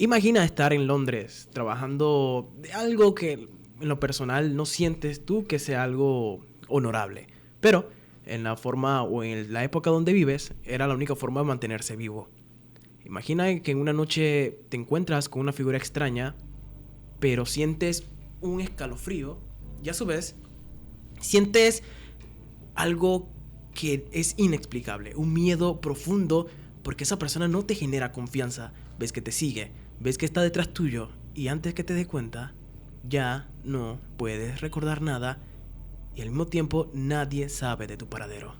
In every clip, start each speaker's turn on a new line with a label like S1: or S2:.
S1: Imagina estar en Londres trabajando de algo que en lo personal no sientes tú que sea algo honorable, pero en la forma o en la época donde vives era la única forma de mantenerse vivo. Imagina que en una noche te encuentras con una figura extraña, pero sientes un escalofrío y a su vez sientes algo que es inexplicable, un miedo profundo porque esa persona no te genera confianza, ves que te sigue, ves que está detrás tuyo y antes que te des cuenta ya no puedes recordar nada y al mismo tiempo nadie sabe de tu paradero.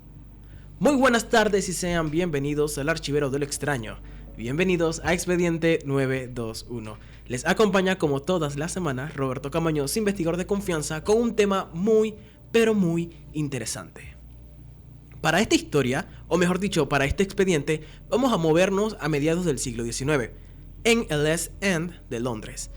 S1: Muy buenas tardes y sean bienvenidos al Archivero de lo Extraño. Bienvenidos a Expediente 921. Les acompaña como todas las semanas Roberto Camaño, investigador de confianza, con un tema muy, pero muy interesante. Para esta historia, o mejor dicho, para este expediente, vamos a movernos a mediados del siglo XIX, en el East End de Londres.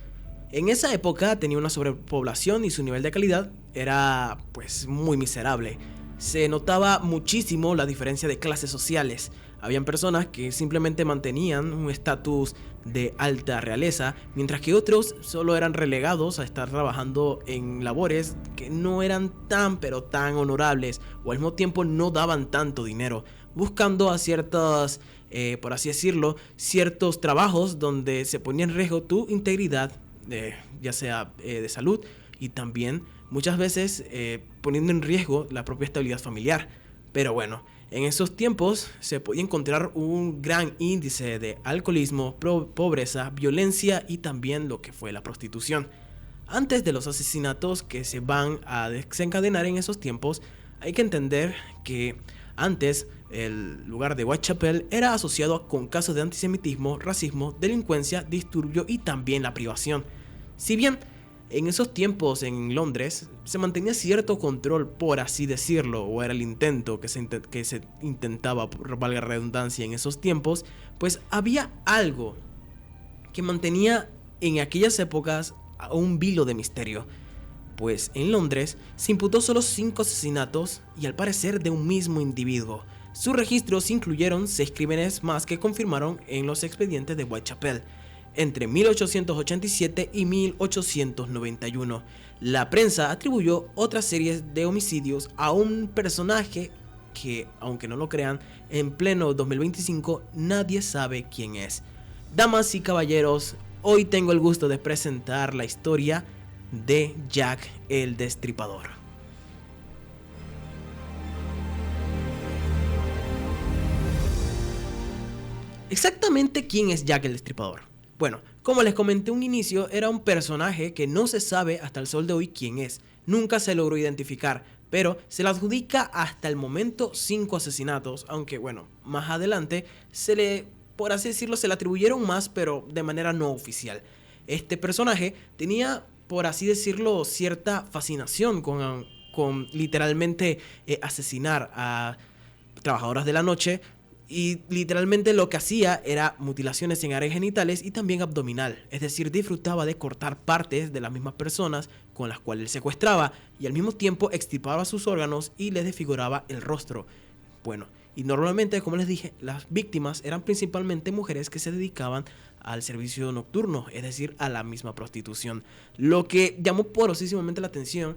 S1: En esa época tenía una sobrepoblación y su nivel de calidad era pues muy miserable. Se notaba muchísimo la diferencia de clases sociales. Habían personas que simplemente mantenían un estatus de alta realeza, mientras que otros solo eran relegados a estar trabajando en labores que no eran tan pero tan honorables o al mismo tiempo no daban tanto dinero, buscando a ciertas, por así decirlo, ciertos trabajos donde se ponía en riesgo tu integridad, ya sea de salud y también muchas veces poniendo en riesgo la propia estabilidad familiar. Pero bueno, en esos tiempos se podía encontrar un gran índice de alcoholismo, pobreza, violencia y también lo que fue la prostitución. Antes de los asesinatos que se van a desencadenar en esos tiempos, hay que entender que antes el lugar de Whitechapel era asociado con casos de antisemitismo, racismo, delincuencia, disturbio y también la privación. Si bien en esos tiempos en Londres se mantenía cierto control, por así decirlo, o era el intento que se intentaba, por valga la redundancia, en esos tiempos, pues había algo que mantenía en aquellas épocas a un vilo de misterio. Pues en Londres se imputó solo 5 asesinatos y al parecer de un mismo individuo. Sus registros incluyeron 6 crímenes más que confirmaron en los expedientes de Whitechapel entre 1887 y 1891. La prensa atribuyó otras series de homicidios a un personaje que, aunque no lo crean, en pleno 2025 nadie sabe quién es. Damas y caballeros, hoy tengo el gusto de presentar la historia de Jack el Destripador. ¿Exactamente quién es Jack el Destripador? Bueno, como les comenté un inicio, era un personaje que no se sabe hasta el sol de hoy quién es. Nunca se logró identificar, pero se le adjudica hasta el momento 5 asesinatos, aunque bueno, más adelante por así decirlo, se le atribuyeron más, pero de manera no oficial. Este personaje tenía, por así decirlo, cierta fascinación con literalmente asesinar a trabajadoras de la noche. Y literalmente lo que hacía era mutilaciones en áreas genitales y también abdominal. Es decir, disfrutaba de cortar partes de las mismas personas con las cuales él secuestraba y al mismo tiempo extirpaba sus órganos y les desfiguraba el rostro. Bueno, y normalmente, como les dije, las víctimas eran principalmente mujeres que se dedicaban al servicio nocturno, es decir, a la misma prostitución. Lo que llamó poderosísimamente la atención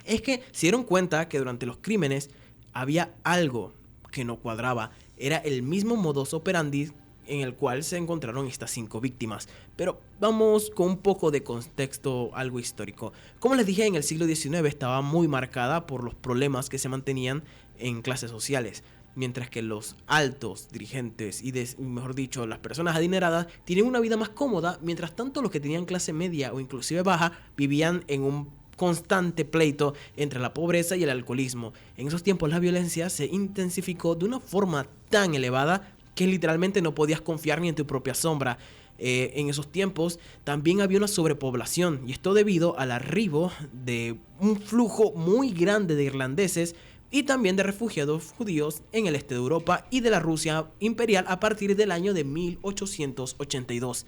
S1: es que se dieron cuenta que durante los crímenes había algo que no cuadraba. Era el mismo modus operandi en el cual se encontraron estas 5 víctimas. Pero vamos con un poco de contexto algo histórico. Como les dije, en el siglo XIX estaba muy marcada por los problemas que se mantenían en clases sociales. Mientras que los altos dirigentes y mejor dicho, las personas adineradas tienen una vida más cómoda, mientras tanto los que tenían clase media o inclusive baja vivían en un constante pleito entre la pobreza y el alcoholismo. En esos tiempos la violencia se intensificó de una forma tan elevada que literalmente no podías confiar ni en tu propia sombra. En esos tiempos también había una sobrepoblación y esto debido al arribo de un flujo muy grande de irlandeses y también de refugiados judíos en el este de Europa y de la Rusia imperial a partir del año de 1882.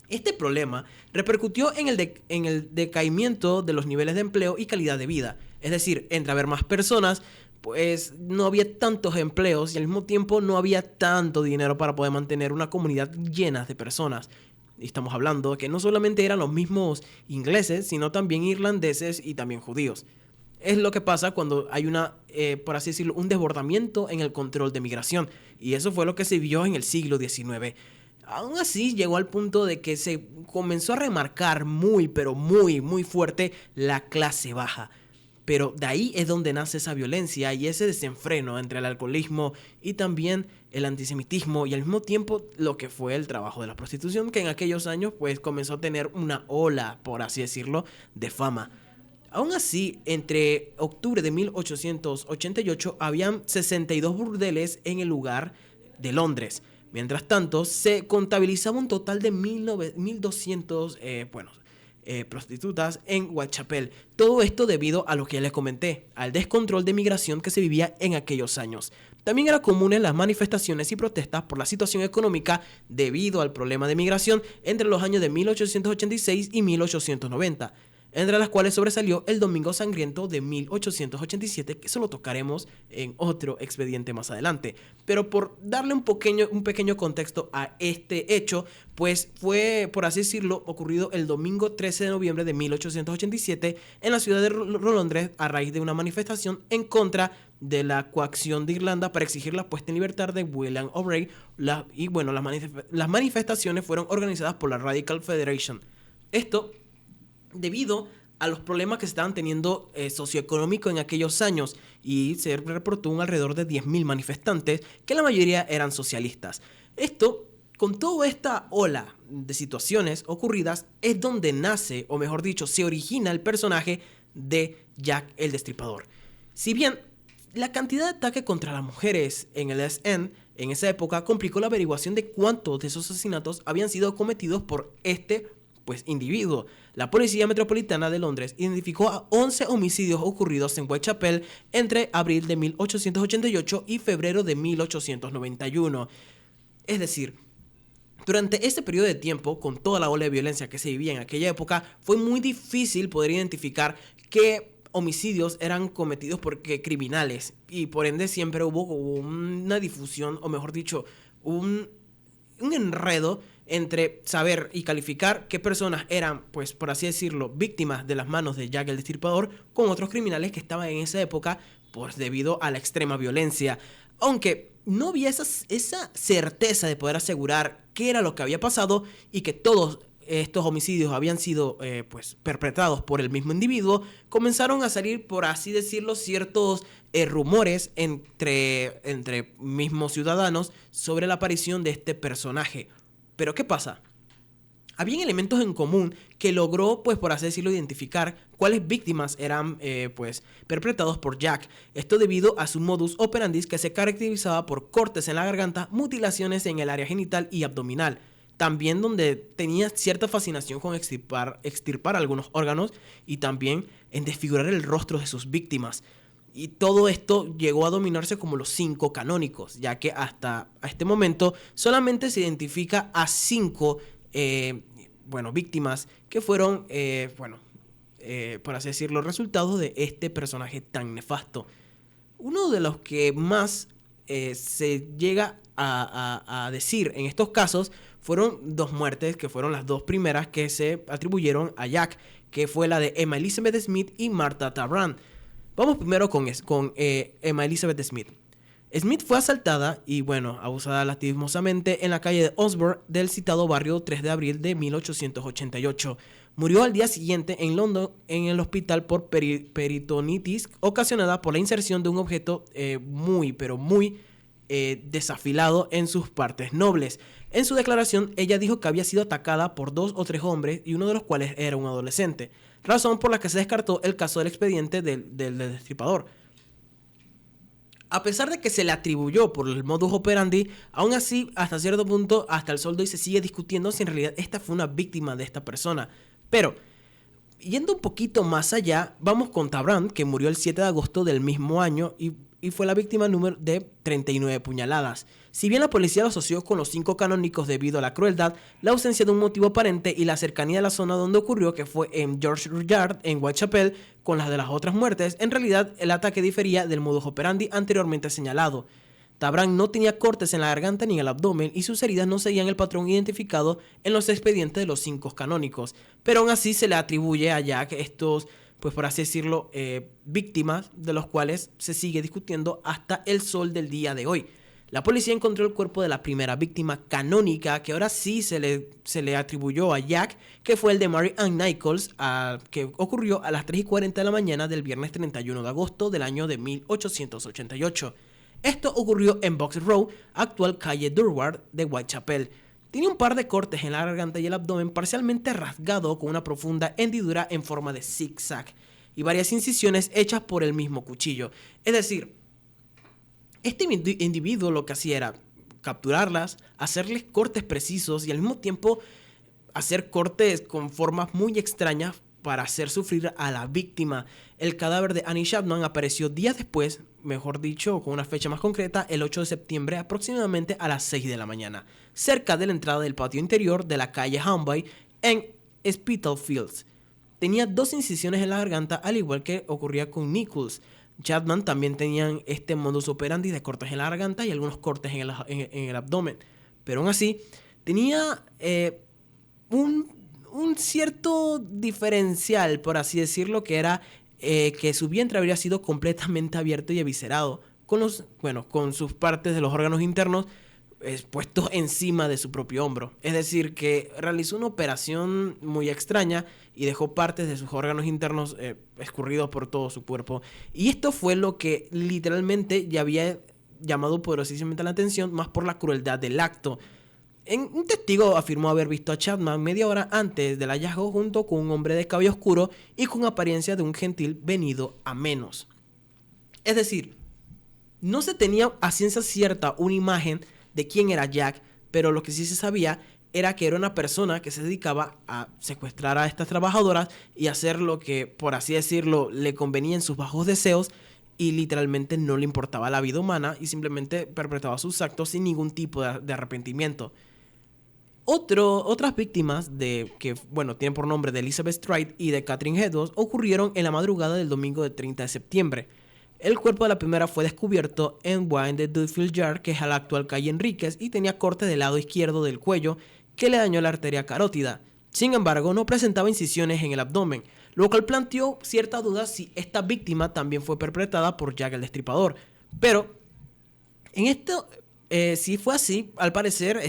S1: Este problema repercutió en el decaimiento de los niveles de empleo y calidad de vida. Es decir, entre haber más personas, pues no había tantos empleos y al mismo tiempo no había tanto dinero para poder mantener una comunidad llena de personas. Y estamos hablando que no solamente eran los mismos ingleses, sino también irlandeses y también judíos. Es lo que pasa cuando hay por así decirlo, un desbordamiento en el control de migración. Y eso fue lo que se vio en el siglo XIX. Aún así, llegó al punto de que se comenzó a remarcar muy, pero muy, muy fuerte la clase baja. Pero de ahí es donde nace esa violencia y ese desenfreno entre el alcoholismo y también el antisemitismo y al mismo tiempo lo que fue el trabajo de la prostitución, que en aquellos años pues comenzó a tener una ola, por así decirlo, de fama. Aún así, entre octubre de 1888 habían 62 burdeles en el lugar de Londres. Mientras tanto, se contabilizaba un total de 1.200 prostitutas en Whitechapel. Todo esto debido a lo que ya les comenté, al descontrol de migración que se vivía en aquellos años. También era común en las manifestaciones y protestas por la situación económica debido al problema de migración entre los años de 1886 y 1890. Entre las cuales sobresalió el Domingo Sangriento de 1887, que eso lo tocaremos en otro expediente más adelante. Pero por darle un pequeño contexto a este hecho, pues fue, por así decirlo, ocurrido el domingo 13 de noviembre de 1887 en la ciudad de Londres a raíz de una manifestación en contra de la coacción de Irlanda para exigir la puesta en libertad de William O'Bray. Las manifestaciones fueron organizadas por la Radical Federation. Esto debido a los problemas que se estaban teniendo socioeconómicos en aquellos años, y se reportó un alrededor de 10.000 manifestantes, que la mayoría eran socialistas. Esto, con toda esta ola de situaciones ocurridas, es donde nace, o mejor dicho, se origina el personaje de Jack el Destripador. Si bien la cantidad de ataques contra las mujeres en el East End en esa época complicó la averiguación de cuántos de esos asesinatos habían sido cometidos por individuo. La Policía Metropolitana de Londres identificó a 11 homicidios ocurridos en Whitechapel entre abril de 1888 y febrero de 1891. Es decir, durante este periodo de tiempo, con toda la ola de violencia que se vivía en aquella época, fue muy difícil poder identificar qué homicidios eran cometidos por criminales, y por ende siempre hubo una difusión, o mejor dicho, un enredo entre saber y calificar qué personas eran, pues por así decirlo, víctimas de las manos de Jack el Destripador con otros criminales que estaban en esa época, pues debido a la extrema violencia. Aunque no había esa certeza de poder asegurar qué era lo que había pasado y que todos estos homicidios habían sido perpetrados por el mismo individuo, comenzaron a salir, por así decirlo, ciertos rumores entre mismos ciudadanos sobre la aparición de este personaje. Pero ¿qué pasa? Habían elementos en común que logró, por así decirlo, identificar cuáles víctimas eran, perpetrados por Jack. Esto debido a su modus operandi, que se caracterizaba por cortes en la garganta, mutilaciones en el área genital y abdominal. También donde tenía cierta fascinación con extirpar algunos órganos y también en desfigurar el rostro de sus víctimas. Y todo esto llegó a dominarse como los 5 canónicos, ya que hasta este momento solamente se identifica a 5 víctimas que fueron, por así decirlo, resultados de este personaje tan nefasto. Uno de los que más se llega a decir en estos casos fueron 2 muertes, que fueron las 2 primeras que se atribuyeron a Jack, que fue la de Emma Elizabeth Smith y Martha Tarrant. Vamos primero con Emma Elizabeth Smith. Smith fue asaltada y, abusada lastimosamente en la calle de Osborne del citado barrio 3 de abril de 1888. Murió al día siguiente en London en el hospital por peritonitis ocasionada por la inserción de un objeto muy desafilado en sus partes nobles. En su declaración, ella dijo que había sido atacada por 2 o 3 hombres, y uno de los cuales era un adolescente, razón por la que se descartó el caso del expediente del destripador. A pesar de que se le atribuyó por el modus operandi, aún así, hasta cierto punto, hasta el sol de hoy se sigue discutiendo si en realidad esta fue una víctima de esta persona. Pero, yendo un poquito más allá, vamos con Tarrant, que murió el 7 de agosto del mismo año, y y fue la víctima número de 39 puñaladas. Si bien la policía lo asoció con los 5 canónicos debido a la crueldad, la ausencia de un motivo aparente y la cercanía de la zona donde ocurrió, que fue en George Yard, en Whitechapel, con las de las otras muertes, en realidad el ataque difería del modus operandi anteriormente señalado. Tabran no tenía cortes en la garganta ni en el abdomen y sus heridas no seguían el patrón identificado en los expedientes de los 5 canónicos, pero aún así se le atribuye a Jack estos, pues por así decirlo, víctimas de los cuales se sigue discutiendo hasta el sol del día de hoy. La policía encontró el cuerpo de la primera víctima canónica, que ahora sí se le atribuyó a Jack, que fue el de Mary Ann Nichols, que ocurrió a las 3:40 de la mañana del viernes 31 de agosto del año de 1888. Esto ocurrió en Box Row, actual calle Durward de Whitechapel. Tenía un par de cortes en la garganta y el abdomen parcialmente rasgado con una profunda hendidura en forma de zigzag y varias incisiones hechas por el mismo cuchillo. Es decir, este individuo lo que hacía era capturarlas, hacerles cortes precisos y al mismo tiempo hacer cortes con formas muy extrañas para hacer sufrir a la víctima. El cadáver de Annie Chapman apareció días después, mejor dicho, con una fecha más concreta, el 8 de septiembre, aproximadamente a las 6 de la mañana, cerca de la entrada del patio interior de la calle Hanby en Spitalfields. Tenía 2 incisiones en la garganta, al igual que ocurría con Nichols. Chapman también tenían este modus operandi de cortes en la garganta y algunos cortes en el abdomen. Pero aún así, tenía un cierto diferencial, por así decirlo, que era que su vientre habría sido completamente abierto y eviscerado, con sus partes de los órganos internos puestos encima de su propio hombro. Es decir, que realizó una operación muy extraña y dejó partes de sus órganos internos escurridos por todo su cuerpo. Y esto fue lo que literalmente ya había llamado poderosísimamente la atención, más por la crueldad del acto. Un testigo afirmó haber visto a Chapman media hora antes del hallazgo junto con un hombre de cabello oscuro y con apariencia de un gentil venido a menos. Es decir, no se tenía a ciencia cierta una imagen de quién era Jack, pero lo que sí se sabía era que era una persona que se dedicaba a secuestrar a estas trabajadoras y hacer lo que, por así decirlo, le convenía en sus bajos deseos y literalmente no le importaba la vida humana y simplemente perpetraba sus actos sin ningún tipo de arrepentimiento. Otras víctimas que tienen por nombre de Elizabeth Stride y de Catherine Edwards ocurrieron en la madrugada del domingo de 30 de septiembre. El cuerpo de la primera fue descubierto en Wine de Duffield Yard, que es la actual calle Enríquez, y tenía corte del lado izquierdo del cuello que le dañó la arteria carótida. Sin embargo, no presentaba incisiones en el abdomen, lo cual planteó cierta duda si esta víctima también fue perpetrada por Jack el Destripador. Pero en esto, si fue así, al parecer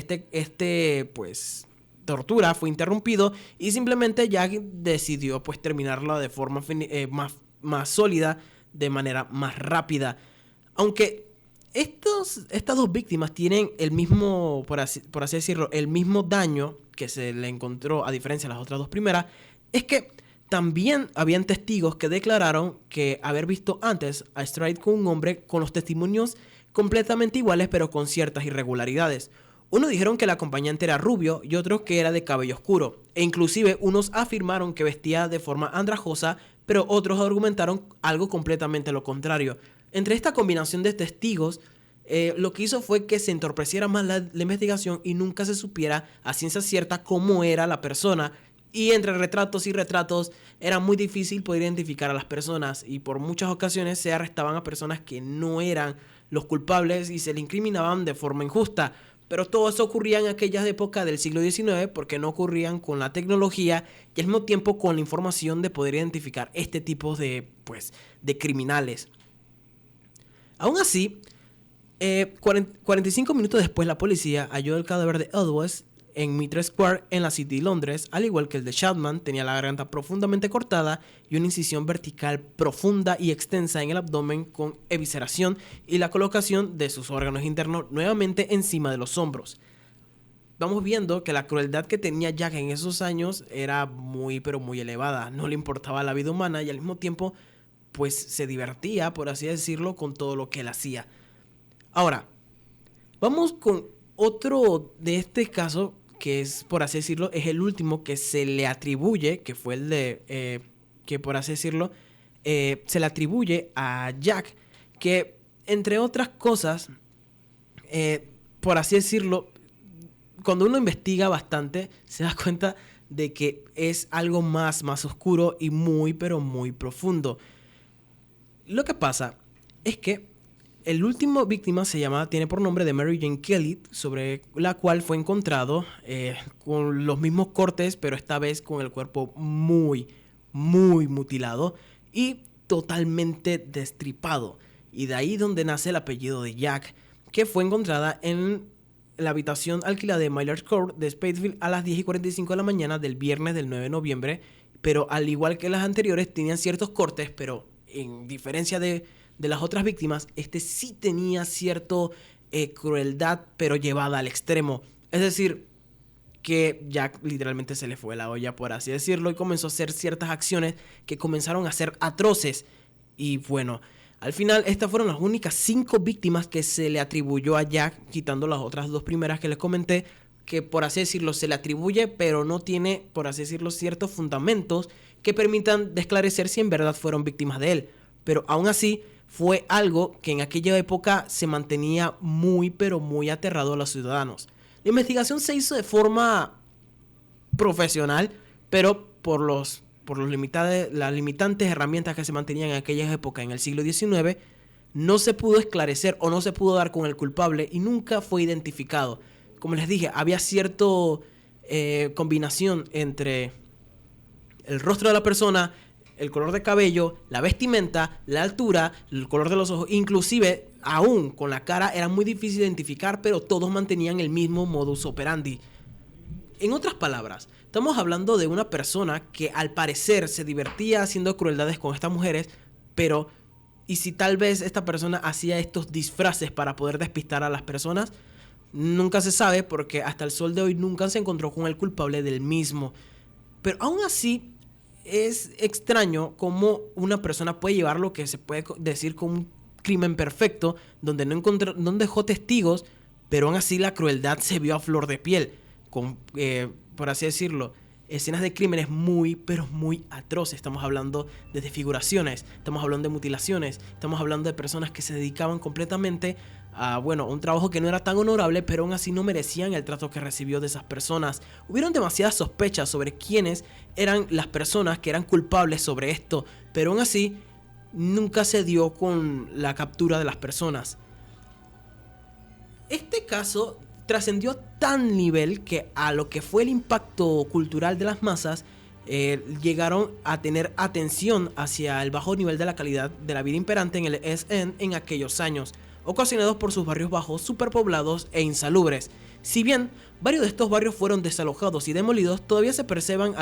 S1: tortura fue interrumpido y simplemente Jack decidió terminarla de forma más sólida, de manera más rápida. Aunque estas 2 víctimas tienen el mismo, por así decirlo, el mismo daño que se le encontró a diferencia de las otras 2 primeras, es que también habían testigos que declararon que haber visto antes a Stride con un hombre con los testimonios completamente iguales pero con ciertas irregularidades. Unos dijeron que el acompañante era rubio y otros que era de cabello oscuro, e inclusive unos afirmaron que vestía de forma andrajosa, pero otros argumentaron algo completamente lo contrario. Entre esta combinación de testigos, lo que hizo fue que se entorpeciera más la investigación y nunca se supiera a ciencia cierta cómo era la persona. Y entre retratos y retratos era muy difícil poder identificar a las personas y por muchas ocasiones se arrestaban a personas que no eran los culpables y se le incriminaban de forma injusta. Pero todo eso ocurría en aquellas épocas del siglo XIX porque no ocurrían con la tecnología y al mismo tiempo con la información de poder identificar este tipo de criminales. Aún así, 45 minutos después la policía halló el cadáver de Edwards en Mitre Square en la City de Londres, al igual que el de Chapman. Tenía la garganta profundamente cortada y una incisión vertical profunda y extensa en el abdomen con evisceración y la colocación de sus órganos internos nuevamente encima de los hombros. Vamos viendo que la crueldad que tenía Jack en esos años era muy pero muy elevada. No le importaba la vida humana y al mismo tiempo se divertía, por así decirlo, con todo lo que él hacía. Ahora, vamos con otro de este caso que es, por así decirlo, es el último que se le atribuye, que fue el de, que por así decirlo, se le atribuye a Jack, que entre otras cosas, por así decirlo, cuando uno investiga bastante, se da cuenta de que es algo más oscuro y muy, pero muy profundo. Lo que pasa es que el último víctima tiene por nombre de Mary Jane Kelly, sobre la cual fue encontrado con los mismos cortes, pero esta vez con el cuerpo muy, muy mutilado y totalmente destripado. Y de ahí donde nace el apellido de Jack, que fue encontrada en la habitación alquilada de Miller's Court de Springfield a las 10:45 de la mañana del viernes del 9 de noviembre. Pero al igual que las anteriores, tenían ciertos cortes, pero en diferencia de las otras víctimas, este sí tenía cierto crueldad, pero llevada al extremo. Es decir, que Jack literalmente se le fue la olla, por así decirlo, y comenzó a hacer ciertas acciones que comenzaron a ser atroces. Y bueno, al final estas fueron las únicas 5 víctimas que se le atribuyó a Jack, quitando las otras 2 primeras que les comenté, que por así decirlo se le atribuye, pero no tiene, por así decirlo, ciertos fundamentos que permitan esclarecer si en verdad fueron víctimas de él. Pero aún así, fue algo que en aquella época se mantenía muy, pero muy aterrado a los ciudadanos. La investigación se hizo de forma profesional, pero por las limitantes herramientas que se mantenían en aquella época, en el siglo XIX, no se pudo esclarecer o no se pudo dar con el culpable y nunca fue identificado. Como les dije, había cierta combinación entre el rostro de la persona, el color de cabello, la vestimenta, la altura, el color de los ojos, inclusive aún con la cara era muy difícil de identificar, pero todos mantenían el mismo modus operandi. En otras palabras, estamos hablando de una persona que al parecer se divertía haciendo crueldades con estas mujeres, pero ¿y si tal vez esta persona hacía estos disfraces para poder despistar a las personas? Nunca se sabe, porque hasta el sol de hoy nunca se encontró con el culpable del mismo. Pero aún así, es extraño cómo una persona puede llevar lo que se puede decir como un crimen perfecto, donde no dejó testigos, pero aún así la crueldad se vio a flor de piel, con, por así decirlo, escenas de crímenes muy, pero muy atroces. Estamos hablando de desfiguraciones, estamos hablando de mutilaciones, estamos hablando de personas que se dedicaban completamente a, un trabajo que no era tan honorable, pero aún así no merecían el trato que recibió de esas personas. Hubieron demasiadas sospechas sobre quiénes eran las personas que eran culpables sobre esto, pero aún así nunca se dio con la captura de las personas. Este caso trascendió a tal nivel que a lo que fue el impacto cultural de las masas, llegaron a tener atención hacia el bajo nivel de la calidad de la vida imperante en el East End en aquellos años, ocasionados por sus barrios bajos, superpoblados e insalubres. Si bien varios de estos barrios fueron desalojados y demolidos, todavía se preservan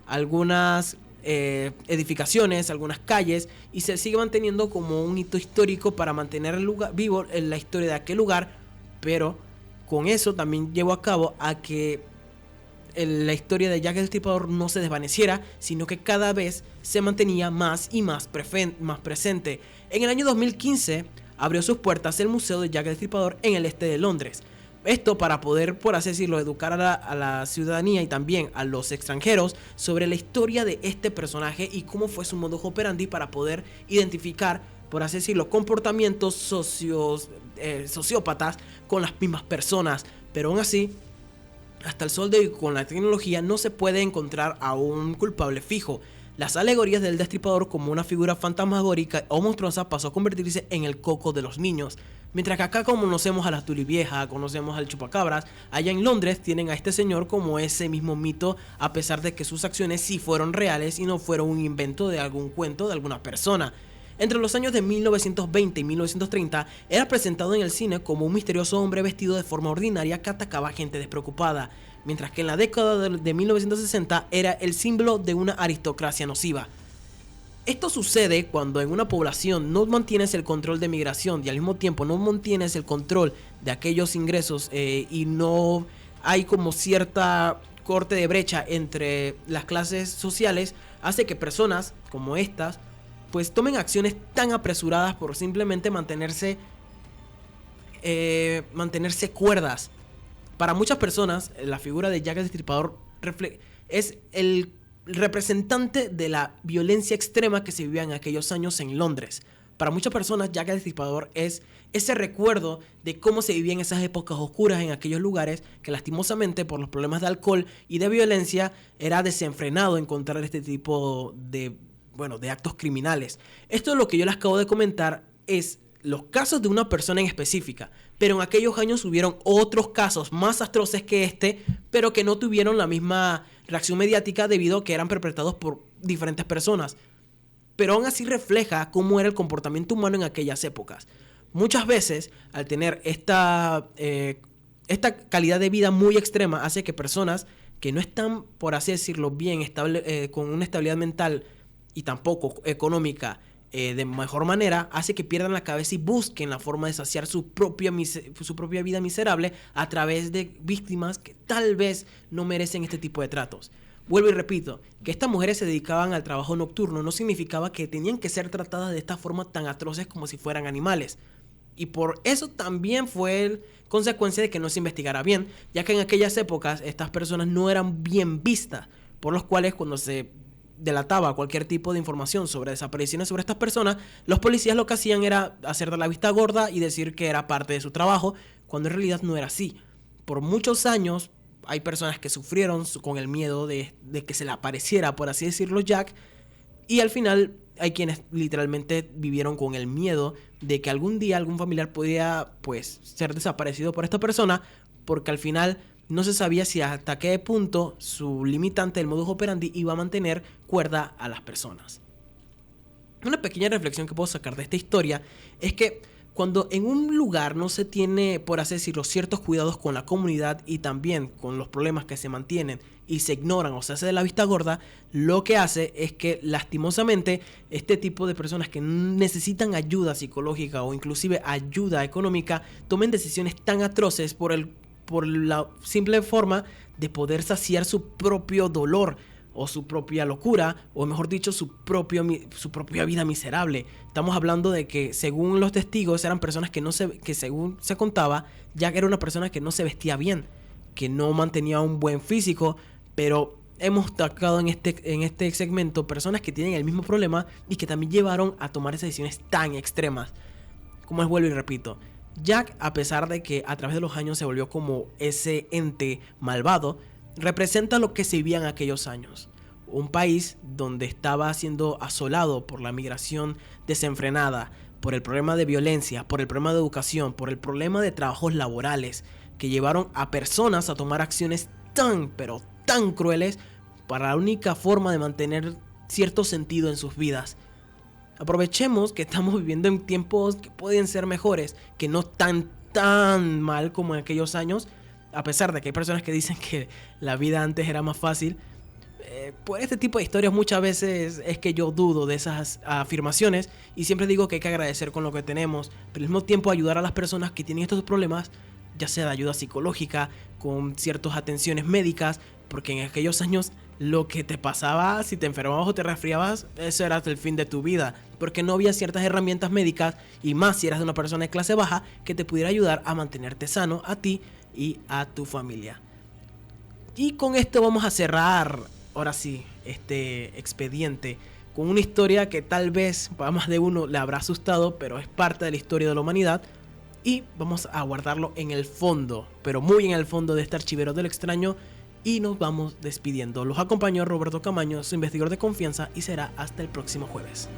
S1: algunas edificaciones, algunas calles, y se sigue manteniendo como un hito histórico para mantener el lugar vivo en la historia de aquel lugar. Pero con eso también llevó a cabo a que la historia de Jack el Destripador no se desvaneciera, sino que cada vez se mantenía más y más presente. En el año 2015 abrió sus puertas el Museo de Jack el Destripador en el este de Londres. Esto para poder, por así decirlo, educar a la ciudadanía y también a los extranjeros sobre la historia de este personaje y cómo fue su modus operandi, para poder identificar, por así decirlo, comportamientos sociópatas con las mismas personas. Pero aún así, hasta el sol de hoy, con la tecnología, no se puede encontrar a un culpable fijo. Las alegorías del Destripador como una figura fantasmagórica o monstruosa pasó a convertirse en el coco de los niños. Mientras que acá conocemos a la Tulivieja, conocemos al Chupacabras, allá en Londres tienen a este señor como ese mismo mito, a pesar de que sus acciones sí fueron reales y no fueron un invento de algún cuento de alguna persona. Entre los años de 1920 y 1930 era presentado en el cine como un misterioso hombre vestido de forma ordinaria que atacaba a gente despreocupada, mientras que en la década de 1960 era el símbolo de una aristocracia nociva. Esto sucede cuando en una población no mantienes el control de migración y al mismo tiempo no mantienes el control de aquellos ingresos, y no hay como cierta corte de brecha entre las clases sociales, hace que personas como estas pues tomen acciones tan apresuradas por simplemente mantenerse cuerdas. Para muchas personas, la figura de Jack el Destripador es el representante de la violencia extrema que se vivía en aquellos años en Londres. Para muchas personas, Jack el Destripador es ese recuerdo de cómo se vivía en esas épocas oscuras en aquellos lugares que lastimosamente por los problemas de alcohol y de violencia era desenfrenado encontrar este tipo de, bueno, de actos criminales. Esto es lo que yo les acabo de comentar, es los casos de una persona en específica, pero en aquellos años hubieron otros casos más atroces que este, pero que no tuvieron la misma reacción mediática debido a que eran perpetrados por diferentes personas. Pero aún así refleja cómo era el comportamiento humano en aquellas épocas. Muchas veces, al tener esta calidad de vida muy extrema, hace que personas que no están, por así decirlo, bien con una estabilidad mental y tampoco económica de mejor manera, hace que pierdan la cabeza y busquen la forma de saciar su propia vida miserable a través de víctimas que tal vez no merecen este tipo de tratos. Vuelvo y repito, que estas mujeres se dedicaban al trabajo nocturno no significaba que tenían que ser tratadas de esta forma tan atroces como si fueran animales. Y por eso también fue consecuencia de que no se investigara bien, ya que en aquellas épocas estas personas no eran bien vistas, por los cuales cuando se delataba cualquier tipo de información sobre desapariciones sobre estas personas, los policías lo que hacían era hacer de la vista gorda y decir que era parte de su trabajo, cuando en realidad no era así. Por muchos años hay personas que sufrieron con el miedo de que se le apareciera, por así decirlo, Jack. Y al final hay quienes literalmente vivieron con el miedo de que algún día algún familiar podía, pues, ser desaparecido por esta persona. Porque al final no se sabía si hasta qué punto su limitante, el modus operandi, iba a mantener cuerda a las personas. Una pequeña reflexión que puedo sacar de esta historia es que cuando en un lugar no se tiene, por así decirlo, ciertos cuidados con la comunidad y también con los problemas que se mantienen y se ignoran o se hace de la vista gorda, lo que hace es que lastimosamente este tipo de personas que necesitan ayuda psicológica o inclusive ayuda económica tomen decisiones tan atroces por la simple forma de poder saciar su propio dolor o su propia locura, o mejor dicho, su propia vida miserable. Estamos hablando de que, según los testigos, eran personas que según se contaba, Jack era una persona que no se vestía bien, que no mantenía un buen físico, pero hemos tocado en este segmento personas que tienen el mismo problema y que también llevaron a tomar esas decisiones tan extremas. Como les vuelvo y repito, Jack, a pesar de que a través de los años se volvió como ese ente malvado, representa lo que se vivía en aquellos años. Un país donde estaba siendo asolado por la migración desenfrenada, por el problema de violencia, por el problema de educación, por el problema de trabajos laborales, que llevaron a personas a tomar acciones tan, pero tan crueles para la única forma de mantener cierto sentido en sus vidas. Aprovechemos que estamos viviendo en tiempos que pueden ser mejores, que no tan mal como en aquellos años, a pesar de que hay personas que dicen que la vida antes era más fácil. Por este tipo de historias muchas veces es que yo dudo de esas afirmaciones y siempre digo que hay que agradecer con lo que tenemos, pero al mismo tiempo ayudar a las personas que tienen estos problemas, ya sea de ayuda psicológica, con ciertas atenciones médicas, porque en aquellos años lo que te pasaba, si te enfermabas o te resfriabas, eso era hasta el fin de tu vida, porque no había ciertas herramientas médicas, y más si eras de una persona de clase baja, que te pudiera ayudar a mantenerte sano a ti y a tu familia. Y con esto vamos a cerrar, ahora sí, este expediente con una historia que tal vez a más de uno le habrá asustado, pero es parte de la historia de la humanidad. Y vamos a guardarlo en el fondo, pero muy en el fondo de este archivero del extraño. Y nos vamos despidiendo. Los acompañó Roberto Camaño, su investigador de confianza, y será hasta el próximo jueves.